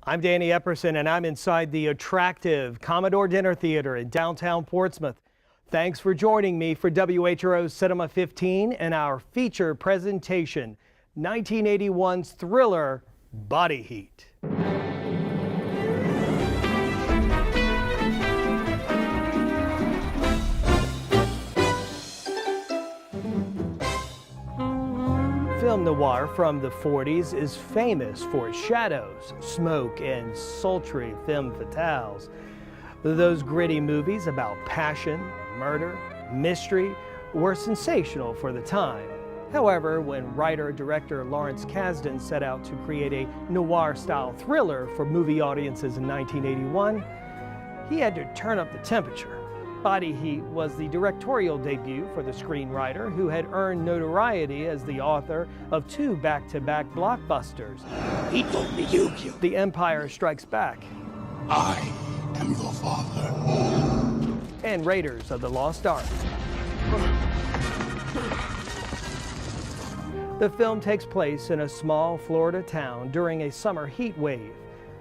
I'm Danny Epperson, and I'm inside the attractive Commodore Dinner Theater in downtown Portsmouth. Thanks for joining me for WHRO's Cinema 15 and our feature presentation, 1981's thriller, Body Heat. Film noir from the 40s is famous for its shadows, smoke, and sultry femme fatales. Those gritty movies about passion, murder, mystery were sensational for the time. However, when writer-director Lawrence Kasdan set out to create a noir-style thriller for movie audiences in 1981, he had to turn up the temperature. Body Heat was the directorial debut for the screenwriter who had earned notoriety as the author of two back-to-back blockbusters. He told me you killed. The Empire Strikes Back. I am your father. And Raiders of the Lost Ark. The film takes place in a small Florida town during a summer heat wave.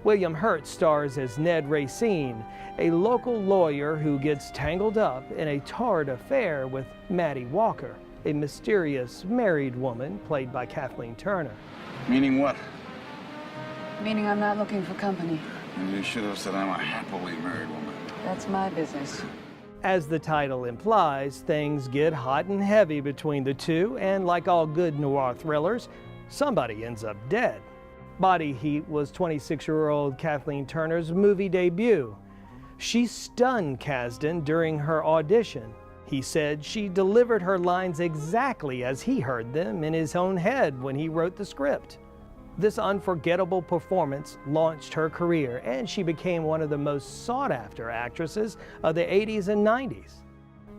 William Hurt stars as Ned Racine, a local lawyer who gets tangled up in a torrid affair with Matty Walker, a mysterious married woman played by Kathleen Turner. Meaning what? Meaning I'm not looking for company. You should have said I'm a happily married woman. That's my business. As the title implies, things get hot and heavy between the two, and like all good noir thrillers, somebody ends up dead. Body Heat was 26-year-old Kathleen Turner's movie debut. She stunned Kasdan during her audition. He said she delivered her lines exactly as he heard them in his own head when he wrote the script. This unforgettable performance launched her career, and she became one of the most sought-after actresses of the 80s and 90s.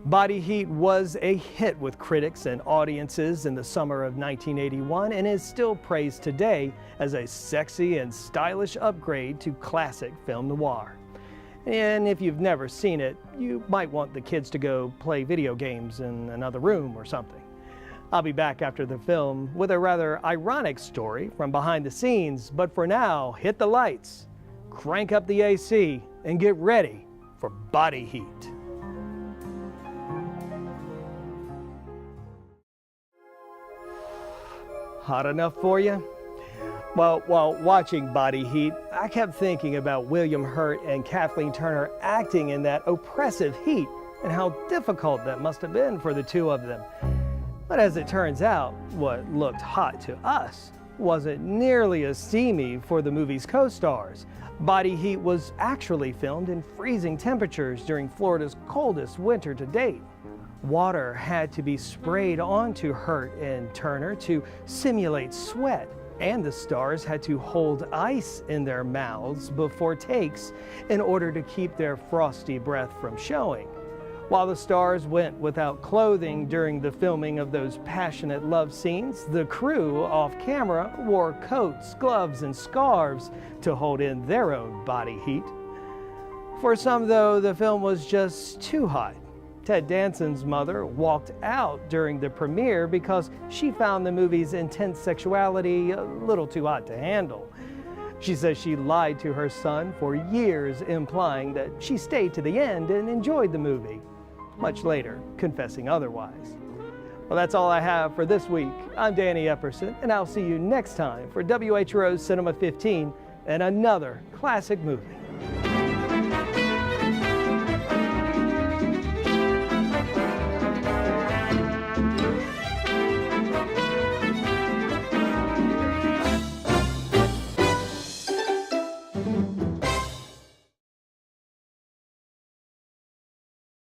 Body Heat was a hit with critics and audiences in the summer of 1981 and is still praised today as a sexy and stylish upgrade to classic film noir. And if you've never seen it, you might want the kids to go play video games in another room or something. I'll be back after the film with a rather ironic story from behind the scenes, but for now, hit the lights, crank up the AC, and get ready for Body Heat. Hot enough for you? Well, while watching Body Heat, I kept thinking about William Hurt and Kathleen Turner acting in that oppressive heat and how difficult that must have been for the two of them. But as it turns out, what looked hot to us wasn't nearly as steamy for the movie's co-stars. Body Heat was actually filmed in freezing temperatures during Florida's coldest winter to date. Water had to be sprayed onto Hurt and Turner to simulate sweat, and the stars had to hold ice in their mouths before takes in order to keep their frosty breath from showing. While the stars went without clothing during the filming of those passionate love scenes, the crew off camera wore coats, gloves, and scarves to hold in their own body heat. For some, though, the film was just too hot. Ted Danson's mother walked out during the premiere because she found the movie's intense sexuality a little too hot to handle. She says she lied to her son for years, implying that she stayed to the end and enjoyed the movie, much later confessing otherwise. Well, that's all I have for this week. I'm Danny Epperson, and I'll see you next time for WHRO's Cinema 15 and another classic movie.